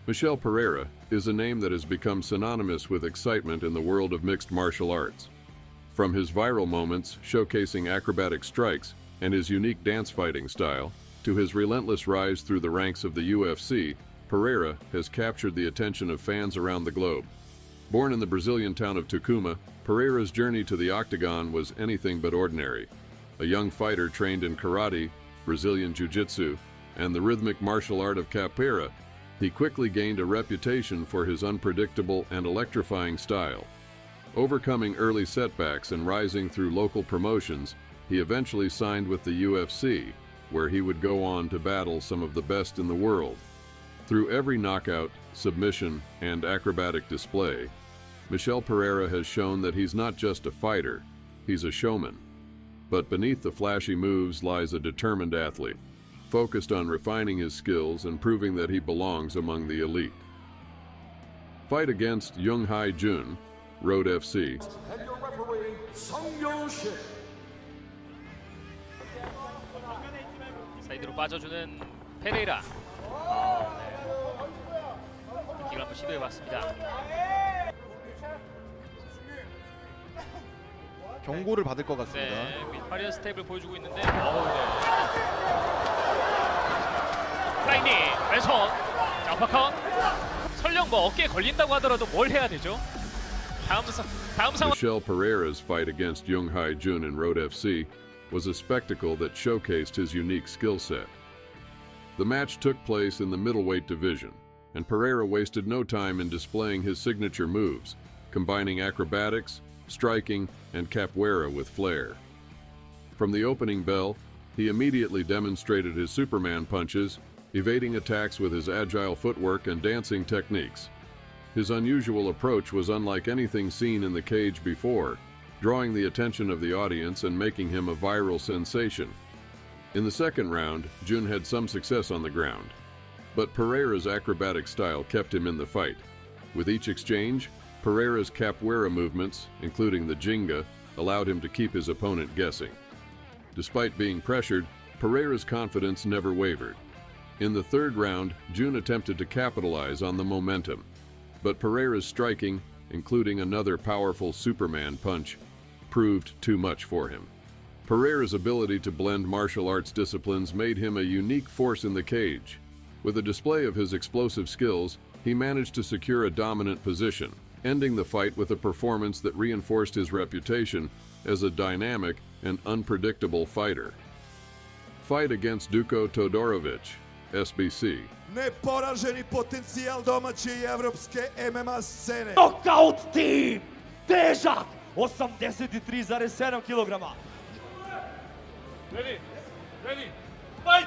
Michel Pereira is a name that has become synonymous with excitement in the world of mixed martial arts. From his viral moments showcasing acrobatic strikes and his unique dance fighting style, to his relentless rise through the ranks of the UFC, Pereira has captured the attention of fans around the globe. Born in the Brazilian town of Tukuma, Pereira's journey to the octagon was anything but ordinary. A young fighter trained in karate, Brazilian Jiu-Jitsu, and the rhythmic martial art of Capoeira, he quickly gained a reputation for his unpredictable and electrifying style. Overcoming early setbacks and rising through local promotions, he eventually signed with the UFC, where he would go on to battle some of the best in the world. Through every knockout, submission, and acrobatic display, Michel Pereira has shown that he's not just a fighter, he's a showman. But beneath the flashy moves lies a determined athlete, focused on refining his skills and proving that he belongs among the elite. Fight against Juan Jun Choy, FC. And your referee, 성경식. 사이드로 빠져주는 페레이라. 킥을 한번 시도해봤습니다. 경고를 받을 것 같습니다. 네, 화려한 스텝을 보여주고 있는데, 네. 플라이니 왼손, 자, 어퍼컷. 설령 뭐 어깨에 걸린다고 하더라도 뭘 해야 되죠? 다음 상황. Michel Pereira's fight against Juan Jun in Road FC was a spectacle that showcased his unique skill set. The match took place in the middleweight division, and Pereira wasted no time in displaying his signature moves, combining acrobatics, striking, and capoeira with flair. From the opening bell, he immediately demonstrated his Superman punches, evading attacks with his agile footwork and dancing techniques. His unusual approach was unlike anything seen in the cage before, drawing the attention of the audience and making him a viral sensation. In the second round, Jun had some success on the ground, but Pereira's acrobatic style kept him in the fight. With each exchange, Pereira's capoeira movements, including the jinga, allowed him to keep his opponent guessing. Despite being pressured, Pereira's confidence never wavered. In the third round, Jun attempted to capitalize on the momentum, but Pereira's striking, including another powerful Superman punch, proved too much for him. Pereira's ability to blend martial arts disciplines made him a unique force in the cage. With a display of his explosive skills, he managed to secure a dominant position, ending the fight with a performance that reinforced his reputation as a dynamic and unpredictable fighter. Fight against Duko Todorovic, SBC. Neporaženi potencijal domaće i evropske MMA scene. Knockout team! Težak 83,7 kg. Ready, fight!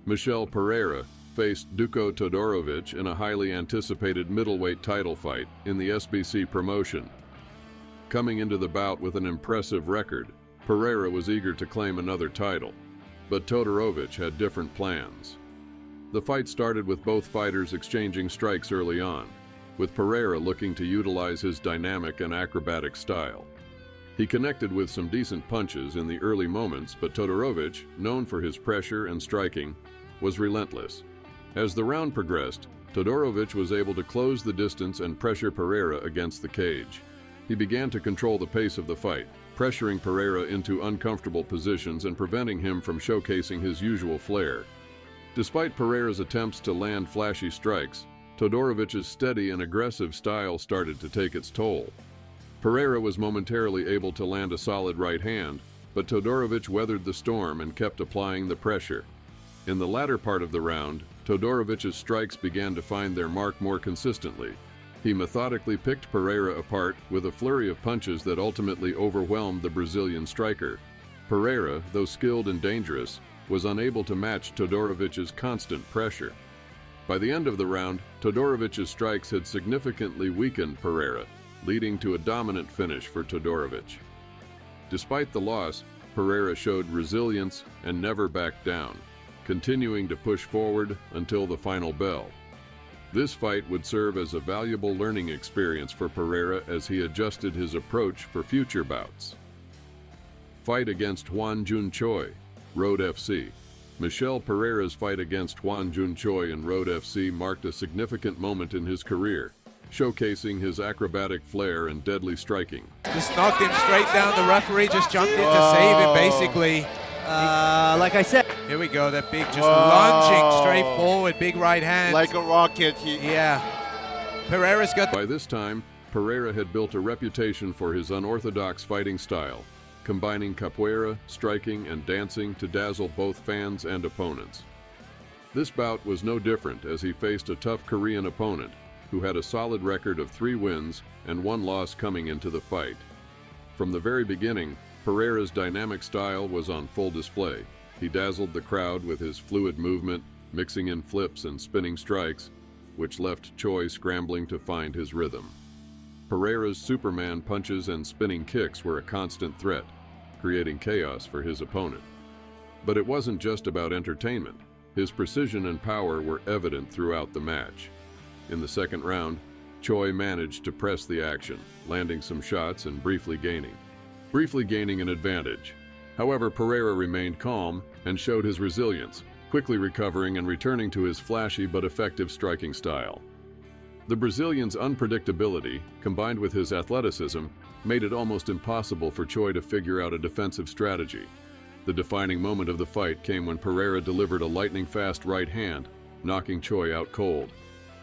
Michel Pereira faced Duko Todorovic in a highly anticipated middleweight title fight in the SBC promotion. Coming into the bout with an impressive record, Pereira was eager to claim another title, but Todorovic had different plans. The fight started with both fighters exchanging strikes early on, with Pereira looking to utilize his dynamic and acrobatic style. He connected with some decent punches in the early moments, but Todorovic, known for his pressure and striking, was relentless. As the round progressed, Todorovic was able to close the distance and pressure Pereira against the cage. He began to control the pace of the fight, pressuring Pereira into uncomfortable positions and preventing him from showcasing his usual flair. Despite Pereira's attempts to land flashy strikes, Todorovic's steady and aggressive style started to take its toll. Pereira was momentarily able to land a solid right hand, but Todorovic weathered the storm and kept applying the pressure. In the latter part of the round, Todorovic's strikes began to find their mark more consistently. He methodically picked Pereira apart with a flurry of punches that ultimately overwhelmed the Brazilian striker. Pereira, though skilled and dangerous, was unable to match Todorovic's constant pressure. By the end of the round, Todorovic's strikes had significantly weakened Pereira, leading to a dominant finish for Todorovic. Despite the loss, Pereira showed resilience and never backed down, continuing to push forward until the final bell. This fight would serve as a valuable learning experience for Pereira as he adjusted his approach for future bouts. Fight against Juan Jun Choy, Road FC. Michel Pereira's fight against Juan Jun Choy in Road FC marked a significant moment in his career, showcasing his acrobatic flair and deadly striking. Just knocked him straight down. The referee just jumped in to save him, basically. Like I said. Here we go, that big, just lunging straight forward, big right hand. Like a rocket. Yeah. Pereira's got... By this time, Pereira had built a reputation for his unorthodox fighting style, combining capoeira, striking, and dancing to dazzle both fans and opponents. This bout was no different as he faced a tough Korean opponent who had a solid record of 3 wins and 1 loss coming into the fight. From the very beginning, Pereira's dynamic style was on full display. He dazzled the crowd with his fluid movement, mixing in flips and spinning strikes, which left Choy scrambling to find his rhythm. Pereira's Superman punches and spinning kicks were a constant threat, creating chaos for his opponent. But it wasn't just about entertainment. His precision and power were evident throughout the match. In the second round, Choy managed to press the action, landing some shots and briefly gaining an advantage. However, Pereira remained calm and showed his resilience, quickly recovering and returning to his flashy but effective striking style. The Brazilian's unpredictability, combined with his athleticism, made it almost impossible for Choy to figure out a defensive strategy. The defining moment of the fight came when Pereira delivered a lightning-fast right hand, knocking Choy out cold.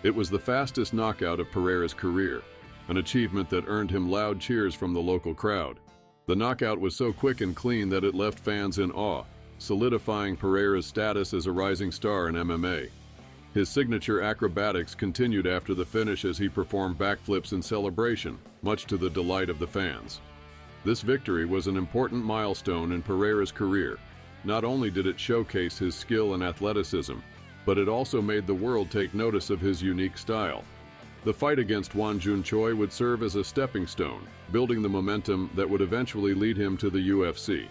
It was the fastest knockout of Pereira's career, an achievement that earned him loud cheers from the local crowd. The knockout was so quick and clean that it left fans in awe, solidifying Pereira's status as a rising star in MMA. His signature acrobatics continued after the finish as he performed backflips in celebration, much to the delight of the fans. This victory was an important milestone in Pereira's career. Not only did it showcase his skill and athleticism, but it also made the world take notice of his unique style. The fight against Juan Jun Choy would serve as a stepping stone, building the momentum that would eventually lead him to the UFC.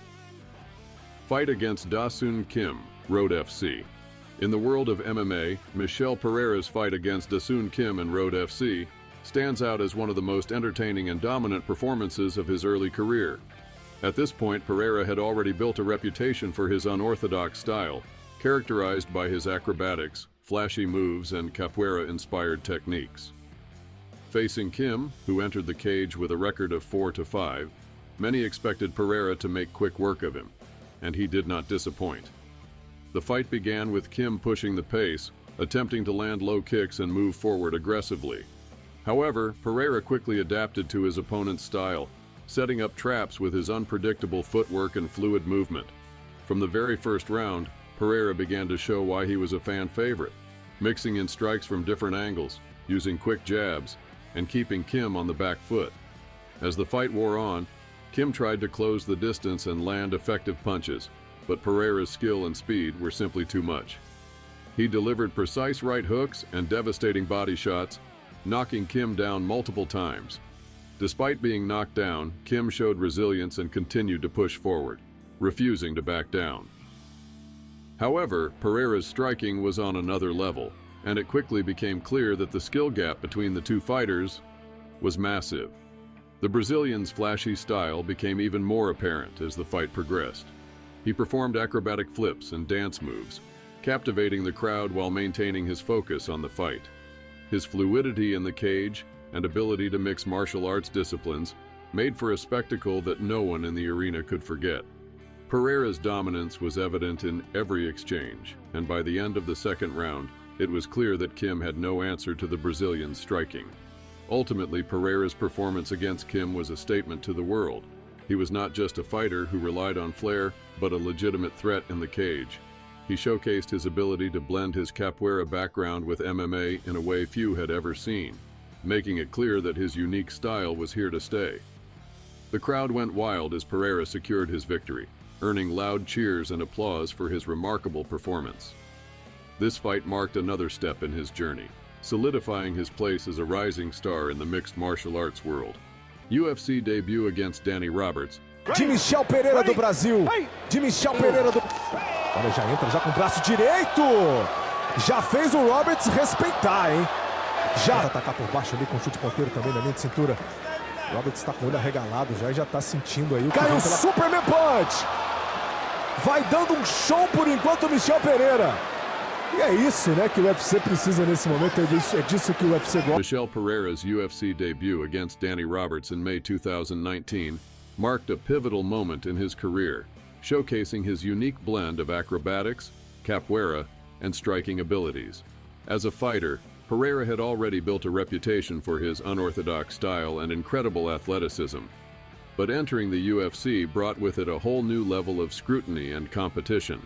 Fight against Da-Seung Kim, Road FC. In the world of MMA, Michel Pereira's fight against Da-Seung Kim in Road FC stands out as one of the most entertaining and dominant performances of his early career. At this point, Pereira had already built a reputation for his unorthodox style, characterized by his acrobatics, flashy moves, and capoeira-inspired techniques. Facing Kim, who entered the cage with a record of 4-5, many expected Pereira to make quick work of him, and he did not disappoint. The fight began with Kim pushing the pace, attempting to land low kicks and move forward aggressively. However, Pereira quickly adapted to his opponent's style, setting up traps with his unpredictable footwork and fluid movement. From the very first round, Pereira began to show why he was a fan favorite, mixing in strikes from different angles, using quick jabs, and keeping Kim on the back foot. As the fight wore on, Kim tried to close the distance and land effective punches, but Pereira's skill and speed were simply too much. He delivered precise right hooks and devastating body shots, knocking Kim down multiple times. Despite being knocked down, Kim showed resilience and continued to push forward, refusing to back down. However, Pereira's striking was on another level, and it quickly became clear that the skill gap between the two fighters was massive. The Brazilian's flashy style became even more apparent as the fight progressed. He performed acrobatic flips and dance moves, captivating the crowd while maintaining his focus on the fight. His fluidity in the cage and ability to mix martial arts disciplines made for a spectacle that no one in the arena could forget. Pereira's dominance was evident in every exchange, and by the end of the second round, it was clear that Kim had no answer to the Brazilian's striking. Ultimately, Pereira's performance against Kim was a statement to the world. He was not just a fighter who relied on flair, but a legitimate threat in the cage. He showcased his ability to blend his capoeira background with MMA in a way few had ever seen, making it clear that his unique style was here to stay. The crowd went wild as Pereira secured his victory, earning loud cheers and applause for his remarkable performance. This fight marked another step in his journey, solidifying his place as a rising star in the mixed martial arts world. UFC debut against Danny Roberts. De Michel Pereira do Brasil. De Michel Pereira do... Olha, já entra já com o braço direito. Já fez o Roberts respeitar, hein? Já atacar por baixo ali com chute ponteiro também na linha de cintura. Roberts está com o olho arregalado já e já está sentindo aí o que vem pela... Superman Punch! Vai dando um show por enquanto o Michel Pereira. E é isso, né, que o UFC precisa nesse momento. É disso que o UFC gosta. Michel Pereira's UFC debut against Danny Roberts in May 2019 marked a pivotal moment in his career, showcasing his unique blend of acrobatics, capoeira, and striking abilities. As a fighter, Pereira had already built a reputation for his unorthodox style and incredible athleticism. But entering the UFC brought with it a whole new level of scrutiny and competition.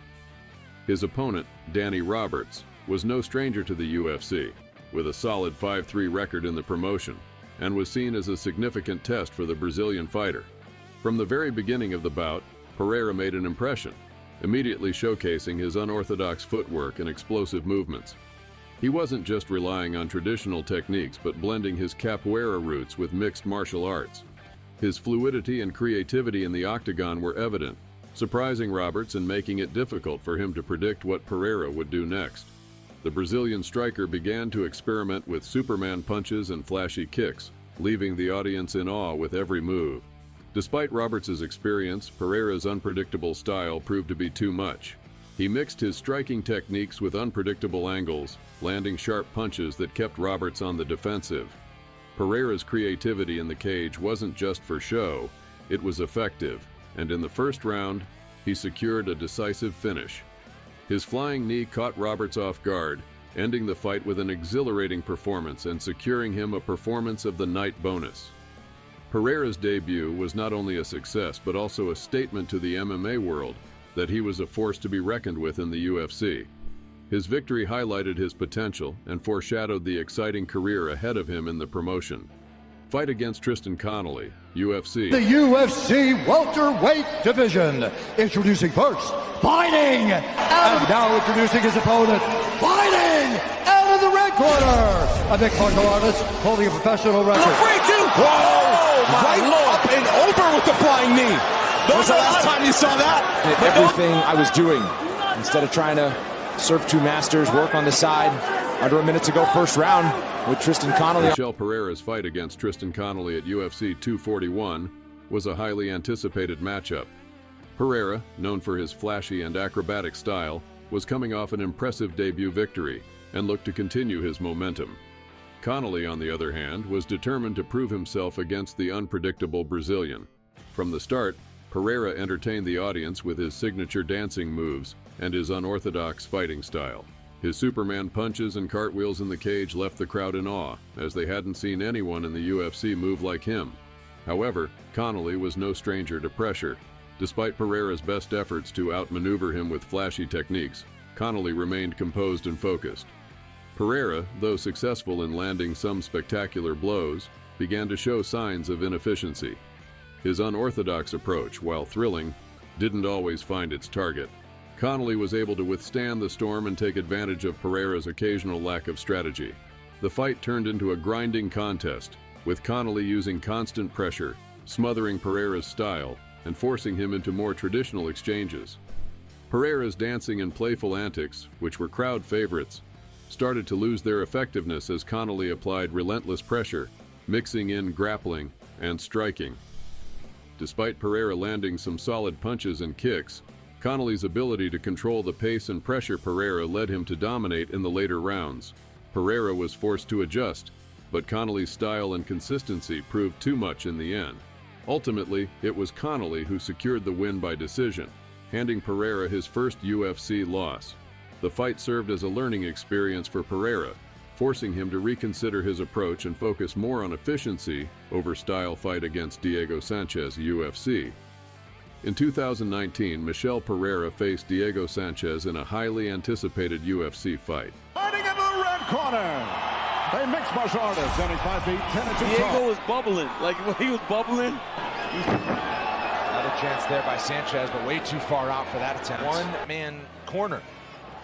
His opponent, Danny Roberts, was no stranger to the UFC, with a solid 5-3 record in the promotion, and was seen as a significant test for the Brazilian fighter. From the very beginning of the bout, Pereira made an impression, immediately showcasing his unorthodox footwork and explosive movements. He wasn't just relying on traditional techniques but blending his capoeira roots with mixed martial arts. His fluidity and creativity in the octagon were evident, surprising Roberts and making it difficult for him to predict what Pereira would do next. The Brazilian striker began to experiment with Superman punches and flashy kicks, leaving the audience in awe with every move. Despite Roberts' experience, Pereira's unpredictable style proved to be too much. He mixed his striking techniques with unpredictable angles, landing sharp punches that kept Roberts on the defensive. Pereira's creativity in the cage wasn't just for show, it was effective, and in the first round, he secured a decisive finish. His flying knee caught Roberts off guard, ending the fight with an exhilarating performance and securing him a Performance of the Night bonus. Pereira's debut was not only a success but also a statement to the MMA world that he was a force to be reckoned with in the UFC. His victory highlighted his potential and foreshadowed the exciting career ahead of him in the promotion. Fight against Tristan Connelly, UFC. The UFC welterweight division. Introducing first, fighting, and now introducing his opponent, fighting out of the red corner. A mixed martial artist holding a professional record. Right up and over with the flying knee. When was the last time you saw that? Everything I was doing, instead of trying to serve two masters, work on the side. Under a minute to go, first round with Tristan Connelly. Michel Pereira's fight against Tristan Connelly at UFC 241 was a highly anticipated matchup. Pereira, known for his flashy and acrobatic style, was coming off an impressive debut victory and looked to continue his momentum. Connelly, on the other hand, was determined to prove himself against the unpredictable Brazilian. From the start, Pereira entertained the audience with his signature dancing moves and his unorthodox fighting style. His Superman punches and cartwheels in the cage left the crowd in awe, as they hadn't seen anyone in the UFC move like him. However, Connelly was no stranger to pressure. Despite Pereira's best efforts to outmaneuver him with flashy techniques, Connelly remained composed and focused. Pereira, though successful in landing some spectacular blows, began to show signs of inefficiency. His unorthodox approach, while thrilling, didn't always find its target. Connelly was able to withstand the storm and take advantage of Pereira's occasional lack of strategy. The fight turned into a grinding contest, with Connelly using constant pressure, smothering Pereira's style, and forcing him into more traditional exchanges. Pereira's dancing and playful antics, which were crowd favorites, started to lose their effectiveness as Connelly applied relentless pressure, mixing in grappling and striking. Despite Pereira landing some solid punches and kicks, Connelly's ability to control the pace and pressure Pereira led him to dominate in the later rounds. Pereira was forced to adjust, but Connelly's style and consistency proved too much in the end. Ultimately, it was Connelly who secured the win by decision, handing Pereira his first UFC loss. The fight served as a learning experience for Pereira, forcing him to reconsider his approach and focus more on efficiency over style fight against Diego Sanchez UFC. In 2019, Michel Pereira faced Diego Sanchez in a highly anticipated UFC fight. Fighting in the red corner, a mixed martial artist, 75 feet, 10 inches tall. Diego was bubbling. Like when he was bubbling. Another chance there by Sanchez, but way too far out for that attempt. One-man corner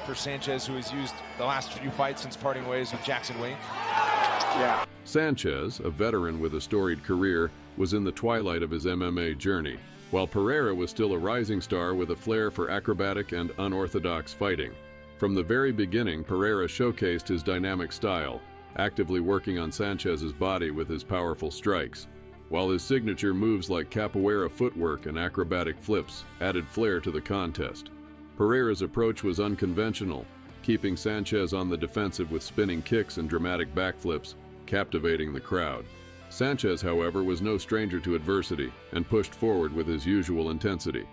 for Sanchez, who has used the last few fights since parting ways with Jackson Wink. Sanchez, a veteran with a storied career, was in the twilight of his MMA journey, while Pereira was still a rising star with a flair for acrobatic and unorthodox fighting. From the very beginning, Pereira showcased his dynamic style, actively working on Sanchez's body with his powerful strikes, while his signature moves like capoeira footwork and acrobatic flips added flair to the contest. Pereira's approach was unconventional, keeping Sanchez on the defensive with spinning kicks and dramatic backflips, captivating the crowd. Sanchez, however, was no stranger to adversity and pushed forward with his usual intensity.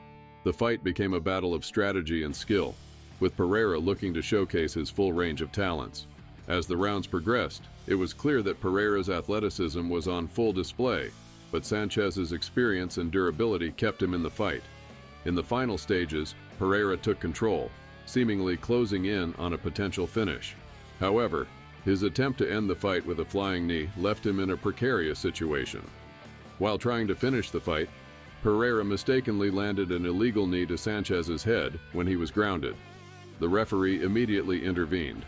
The fight became a battle of strategy and skill, with Pereira looking to showcase his full range of talents. As the rounds progressed, it was clear that Pereira's athleticism was on full display, but Sanchez's experience and durability kept him in the fight. In the final stages, Pereira took control, seemingly closing in on a potential finish. However, his attempt to end the fight with a flying knee left him in a precarious situation. While trying to finish the fight, Pereira mistakenly landed an illegal knee to Sanchez's head when he was grounded. The referee immediately intervened,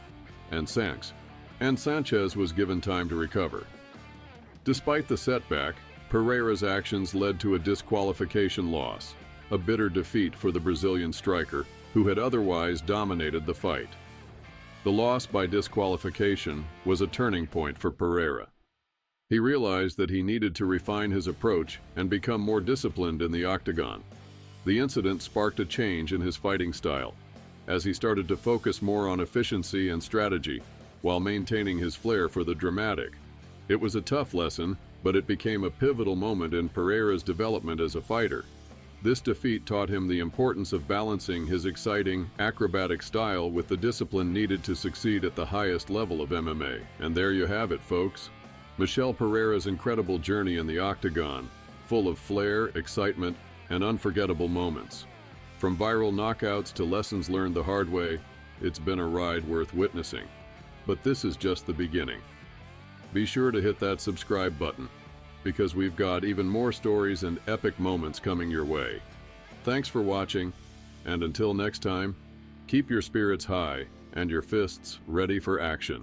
and Sanchez was given time to recover. Despite the setback, Pereira's actions led to a disqualification loss, a bitter defeat for the Brazilian striker who had otherwise dominated the fight. The loss by disqualification was a turning point for Pereira. He realized that he needed to refine his approach and become more disciplined in the octagon. The incident sparked a change in his fighting style, as he started to focus more on efficiency and strategy while maintaining his flair for the dramatic. It was a tough lesson, but it became a pivotal moment in Pereira's development as a fighter. This defeat taught him the importance of balancing his exciting, acrobatic style with the discipline needed to succeed at the highest level of MMA. And there you have it, folks. Michel Pereira's incredible journey in the octagon, full of flair, excitement, and unforgettable moments. From viral knockouts to lessons learned the hard way, it's been a ride worth witnessing. But this is just the beginning. Be sure to hit that subscribe button, because we've got even more stories and epic moments coming your way. Thanks for watching, and until next time, keep your spirits high and your fists ready for action.